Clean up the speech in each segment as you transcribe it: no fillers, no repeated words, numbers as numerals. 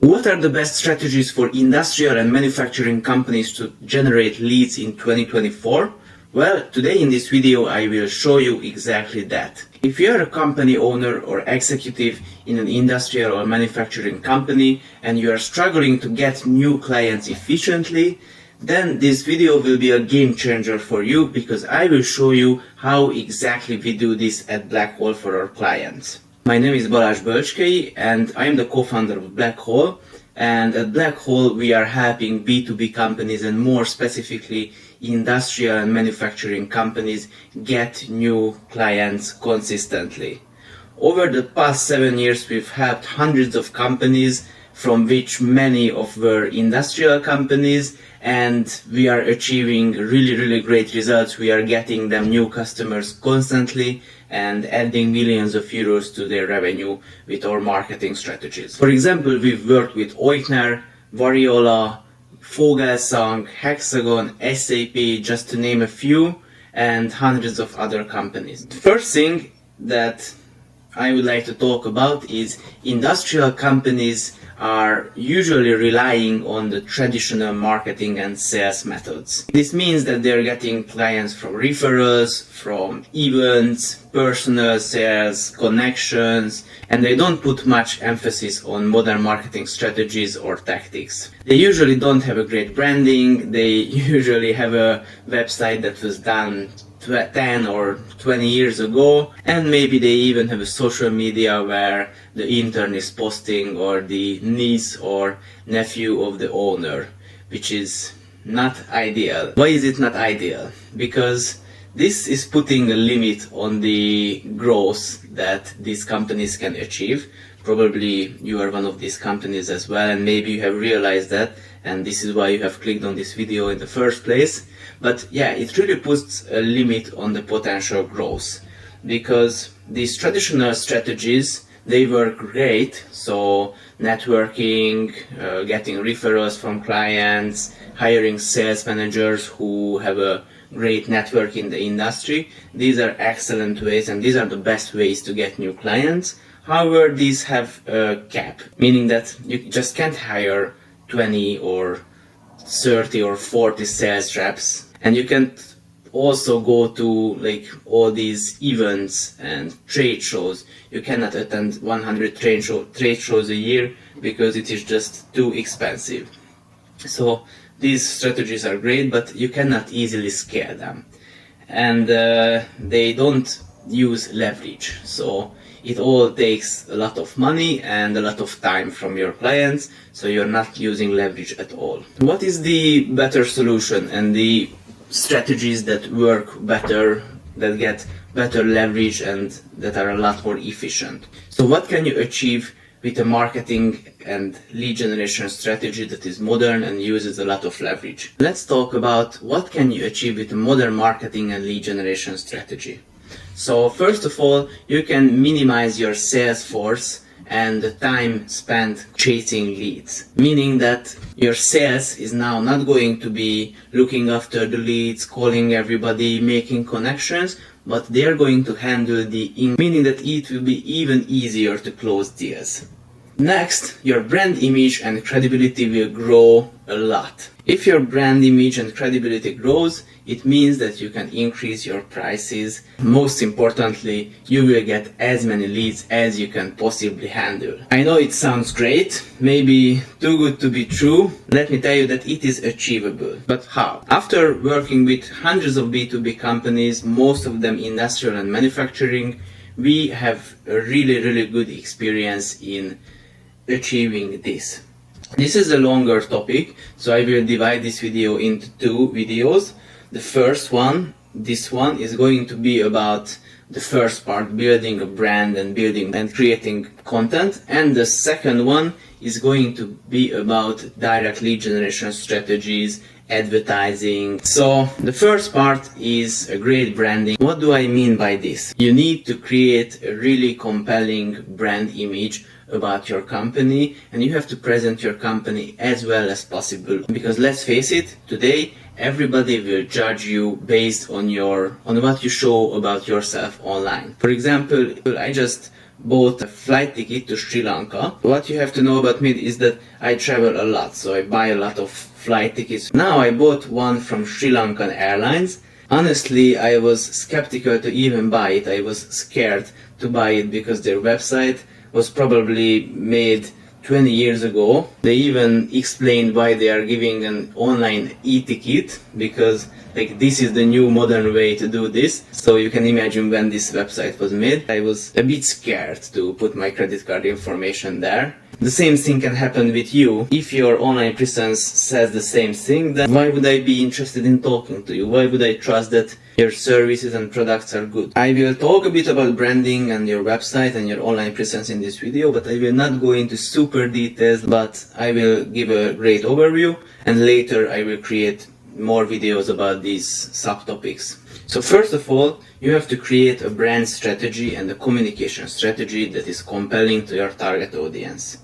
What are the best strategies for industrial and manufacturing companies to generate leads in 2024? Well, today in this video I will show you exactly that. If you are a company owner or executive in an industrial or manufacturing company and you are struggling to get new clients efficiently, then this video will be a game changer for you because I will show you how exactly we do this at Black Hole for our clients. My name is Balázs Bölcskei and I am the co-founder of Black Hole, and at Black Hole we are helping B2B companies and more specifically industrial and manufacturing companies get new clients consistently. Over the past 7 years we've helped hundreds of companies, from which many of were industrial companies, and we are achieving really great results. We are getting them new customers constantly and adding millions of euros to their revenue with our marketing strategies. For example, we've worked with Oikner, Variola, Vogelsang, Hexagon, SAP, just to name a few, and hundreds of other companies. The first thing that I would like to talk about is industrial companies are usually relying on the traditional marketing and sales methods. This means that they're getting clients from referrals, from events, personal sales, connections, and they don't put much emphasis on modern marketing strategies or tactics. They usually don't have a great branding, they usually have a website that was done 10 or 20 years ago, and maybe they even have a social media where the intern is posting, or the niece or nephew of the owner, which is not ideal. Why is it not ideal? Because this is putting a limit on the growth that these companies can achieve. Probably you are one of these companies as well, and maybe you have realized that, and this is why you have clicked on this video in the first place. But yeah, it really puts a limit on the potential growth, because these traditional strategies, they work great. So networking, getting referrals from clients, hiring sales managers who have a great network in the industry. These are excellent ways, and these are the best ways to get new clients. However, these have a cap, meaning that you just can't hire 20 or 30 or 40 sales reps, and you can't also go to like all these events and trade shows. You cannot attend 100 trade shows a year because it is just too expensive. So these strategies are great, but you cannot easily scale them, and they don't use leverage. So it all takes a lot of money and a lot of time from your clients, so you're not using leverage at all. What is the better solution and the strategies that work better, that get better leverage and that are a lot more efficient? So what can you achieve with a marketing and lead generation strategy that is modern and uses a lot of leverage? Let's talk about what can you achieve with a modern marketing and lead generation strategy. So first of all, you can minimize your sales force and the time spent chasing leads, meaning that your sales is now not going to be looking after the leads, calling everybody, making connections, but they are going to handle meaning that it will be even easier to close deals. Next, your brand image and credibility will grow a lot. If your brand image and credibility grows, it means that you can increase your prices. Most importantly, you will get as many leads as you can possibly handle. I know it sounds great, maybe too good to be true. Let me tell you that it is achievable. But how? After working with hundreds of B2B companies, most of them industrial and manufacturing, we have a really good experience in achieving this. This is a longer topic, so I will divide this video into two videos. The first one, this one, is going to be about the first part, building a brand and building and creating content, and the second one is going to be about direct lead generation strategies, advertising. So the first part is a great branding. What do I mean by this? You need to create a really compelling brand image about your company, and you have to present your company as well as possible, because let's face it, today everybody will judge you based on what you show about yourself online. For example, I just bought a flight ticket to Sri Lanka. What you have to know about me is that I travel a lot, so I buy a lot of flight tickets. Now I bought one from Sri Lankan Airlines. Honestly, I was skeptical to even buy it. I was scared to buy it because their website was probably made 20 years ago. They even explained why they are giving an online e-ticket, because like this is the new modern way to do this. So you can imagine when this website was made, I was a bit scared to put my credit card information there. The same thing can happen with you. If your online presence says the same thing, then why would I be interested in talking to you? Why would I trust that your services and products are good? I will talk a bit about branding and your website and your online presence in this video, but I will not go into super details, but I will give a great overview, and later I will create more videos about these subtopics. So first of all, you have to create a brand strategy and a communication strategy that is compelling to your target audience.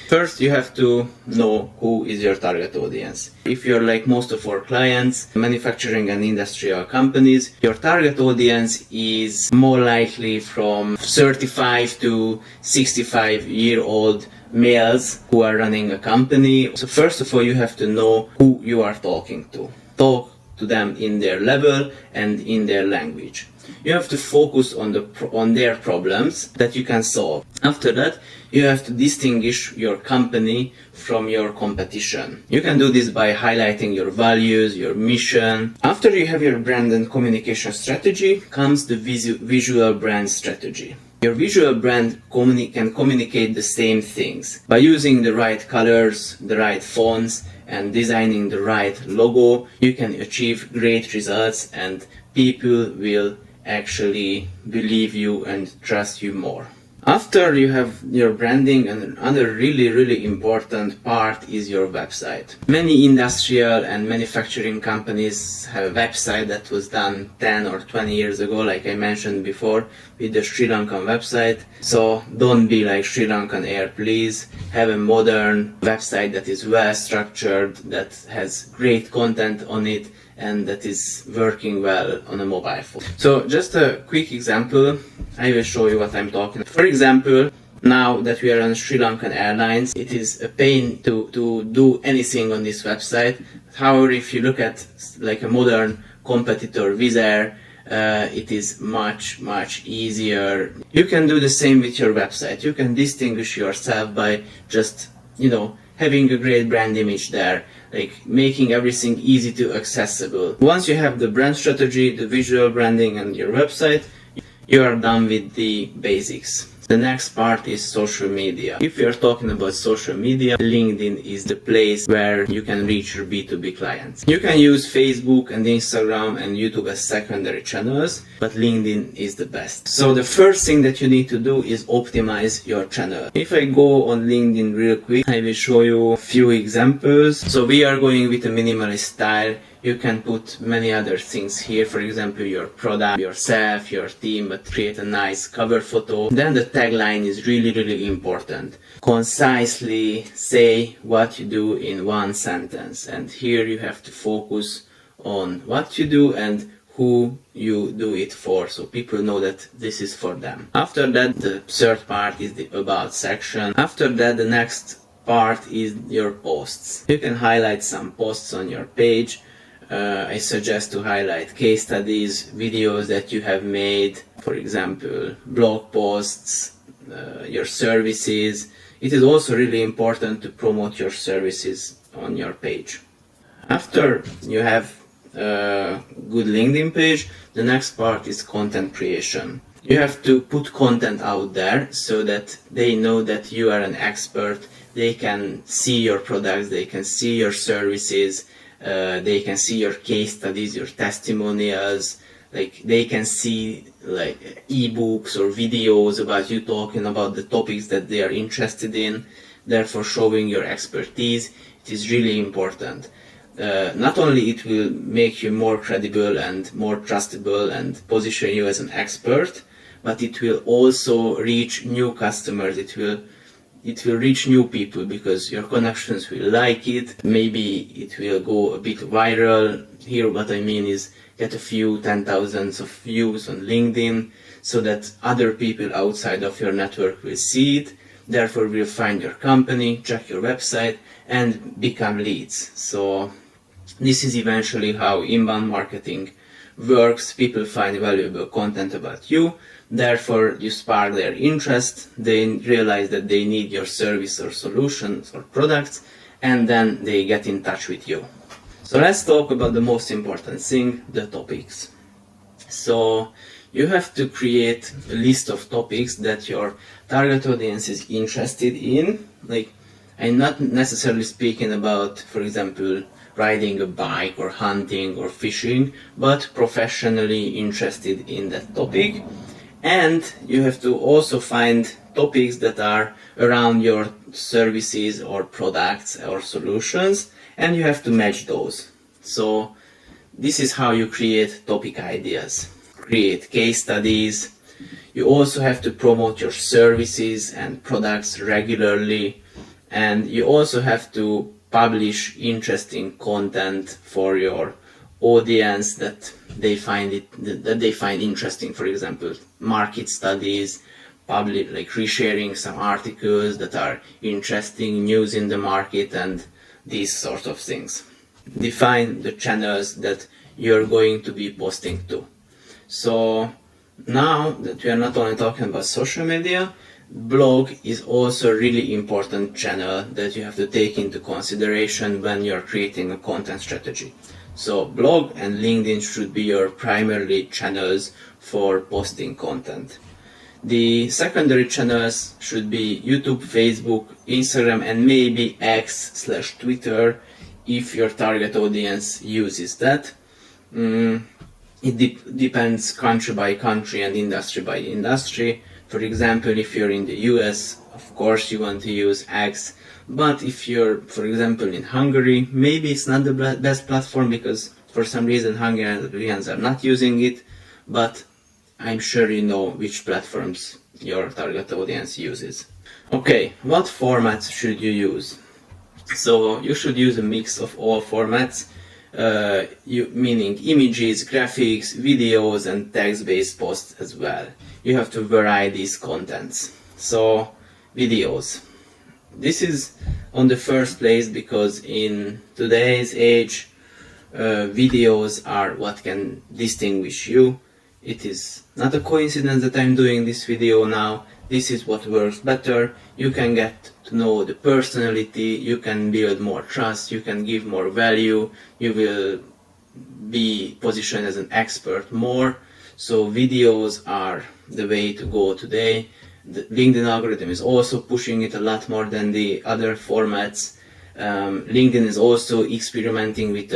First, you have to know who is your target audience. If you're like most of our clients, manufacturing and industrial companies, your target audience is more likely from 35 to 65-year-old males who are running a company. So first of all, you have to know who you are talking to. Talk to them in their level and in their language. You have to focus on their problems that you can solve. After that, you have to distinguish your company from your competition. You can do this by highlighting your values, your mission. After you have your brand and communication strategy, comes the visual brand strategy. Your visual brand can communicate the same things. By using the right colors, the right fonts, and designing the right logo, you can achieve great results, and people will actually believe you and trust you more. After you have your branding, another really important part is your website. Many industrial and manufacturing companies have a website that was done 10 or 20 years ago, like I mentioned before, with the Sri Lankan website. So don't be like Sri Lankan Air, please. Have a modern website that is well structured, that has great content on it, and that is working well on a mobile phone. So just a quick example, I will show you what I'm talking about. For example, now that we are on Sri Lankan Airlines, it is a pain to do anything on this website. However, if you look at like a modern competitor, Wizz Air, it is much easier. You can do the same with your website. You can distinguish yourself by just, having a great brand image there, like making everything easy to accessible. Once you have the brand strategy, the visual branding, and your website, you are done with the basics. The next part is social media. If you're talking about social media, LinkedIn is the place where you can reach your B2B clients. You can use Facebook and Instagram and YouTube as secondary channels, but LinkedIn is the best. So the first thing that you need to do is optimize your channel. If I go on LinkedIn real quick, I will show you a few examples. So we are going with a minimalist style. You can put many other things here, for example your product, yourself, your team, but create a nice cover photo. Then the tagline is really important. Concisely say what you do in one sentence, and here you have to focus on what you do and who you do it for, so people know that this is for them. After that, the third part is the about section. After that, the next part is your posts. You can highlight some posts on your page. I suggest to highlight case studies, videos that you have made, for example, blog posts, your services. It is also really important to promote your services on your page. After you have a good LinkedIn page, the next part is content creation. You have to put content out there so that they know that you are an expert. They can see your products, they can see your services, they can see your case studies, your testimonials, like they can see like ebooks or videos about you talking about the topics that they are interested in, therefore showing your expertise. It is really important. Not only it will make you more credible and more trustable and position you as an expert, but it will also reach new customers. It will reach new people because your connections will like it. Maybe it will go a bit viral. Here what I mean is get a few 10,000s of views on LinkedIn. so that other people outside of your network will see it, therefore will find your company, check your website, and become leads. So this is eventually how inbound marketing works. People find valuable content about you, therefore you spark their interest, they realize that they need your service or solutions or products, and then they get in touch with you. So let's talk about the most important thing, the topics. So you have to create a list of topics that your target audience is interested in. Like, I'm not necessarily speaking about, for example, riding a bike or hunting or fishing, but professionally interested in that topic. And you have to also find topics that are around your services or products or solutions, and you have to match those. So this is how you create topic ideas. Create case studies. You also have to promote your services and products regularly, and you also have to publish interesting content for your audience that they find interesting. For example, market studies, like resharing some articles that are interesting, news in the market, and these sorts of things. Define the channels that you're going to be posting to. So now that we are not only talking about social media, blog is also a really important channel that you have to take into consideration when you're creating a content strategy. So blog and LinkedIn should be your primary channels for posting content. The secondary channels should be YouTube, Facebook, Instagram, and maybe X/Twitter if your target audience uses that. It depends country by country and industry by industry. For example, if you're in the US, of course you want to use X, but if you're, for example, in Hungary, maybe it's not the best platform because for some reason Hungarians are not using it, but I'm sure you know which platforms your target audience uses. Okay, what formats should you use? So you should use a mix of all formats, meaning images, graphics, videos, and text-based posts as well. You have to vary these contents. So videos. This is on the first place because in today's age, videos are what can distinguish you. It is not a coincidence that I'm doing this video now. This is what works better. You can get to know the personality, you can build more trust, you can give more value, you will be positioned as an expert more. So videos are the way to go today. The LinkedIn algorithm is also pushing it a lot more than the other formats. LinkedIn is also experimenting with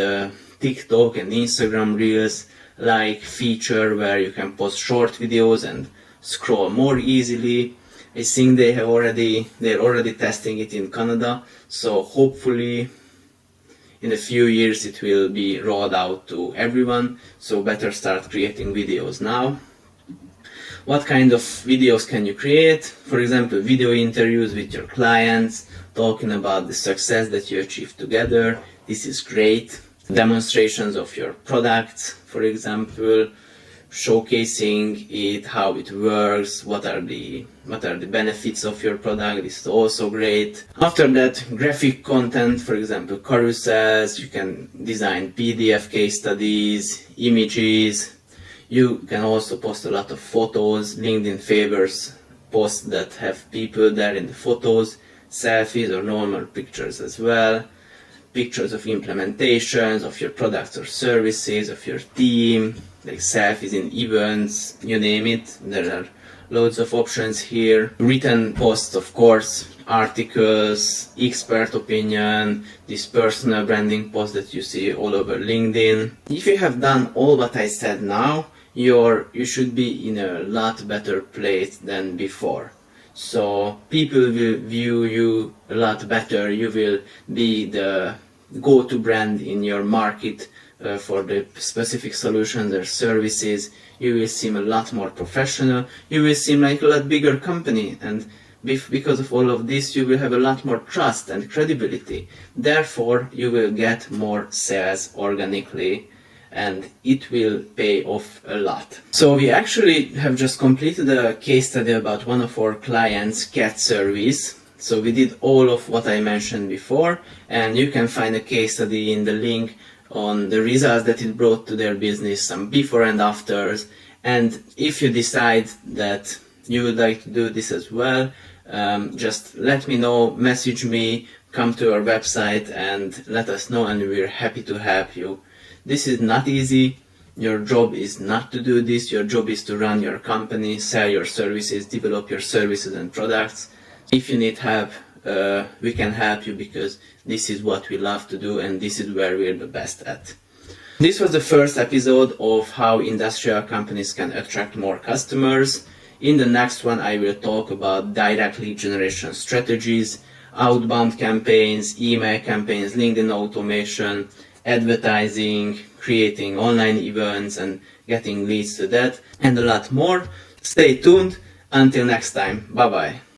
TikTok and Instagram Reels like feature where you can post short videos and scroll more easily. I think they're already testing it in Canada, so hopefully in a few years it will be rolled out to everyone, so better start creating videos now. What kind of videos can you create? For example, video interviews with your clients, talking about the success that you achieved together. This is great. Demonstrations of your products, for example, showcasing it, how it works, what are the benefits of your product. This is also great. After that, graphic content, for example, carousels. You can design PDF case studies, images. You can also post a lot of photos. LinkedIn favors posts that have people there in the photos, selfies or normal pictures as well. Pictures of implementations of your products or services, of your team, like selfies in events, you name it. There are loads of options here. Written posts, of course, articles, expert opinion, this personal branding post that you see all over LinkedIn. If you have done all what I said now, you should be in a lot better place than before. So people will view you a lot better. You will be the go-to brand in your market for the specific solutions or services. You will seem a lot more professional. You will seem like a lot bigger company, and because of all of this you will have a lot more trust and credibility. Therefore you will get more sales organically and it will pay off a lot. So we actually have just completed a case study about one of our clients' cat service. So we did all of what I mentioned before, and you can find a case study in the link on the results that it brought to their business, some before and afters. And if you decide that you would like to do this as well, just let me know, message me, come to our website and let us know, and we're happy to help you. This is not easy. Your job is not to do this. Your job is to run your company, sell your services, develop your services and products. If you need help, we can help you, because this is what we love to do and this is where we're the best at. This was the first episode of how industrial companies can attract more customers. In the next one, I will talk about direct lead generation strategies, outbound campaigns, email campaigns, LinkedIn automation, advertising, creating online events and getting leads to that, and a lot more. Stay tuned. Until next time. Bye bye.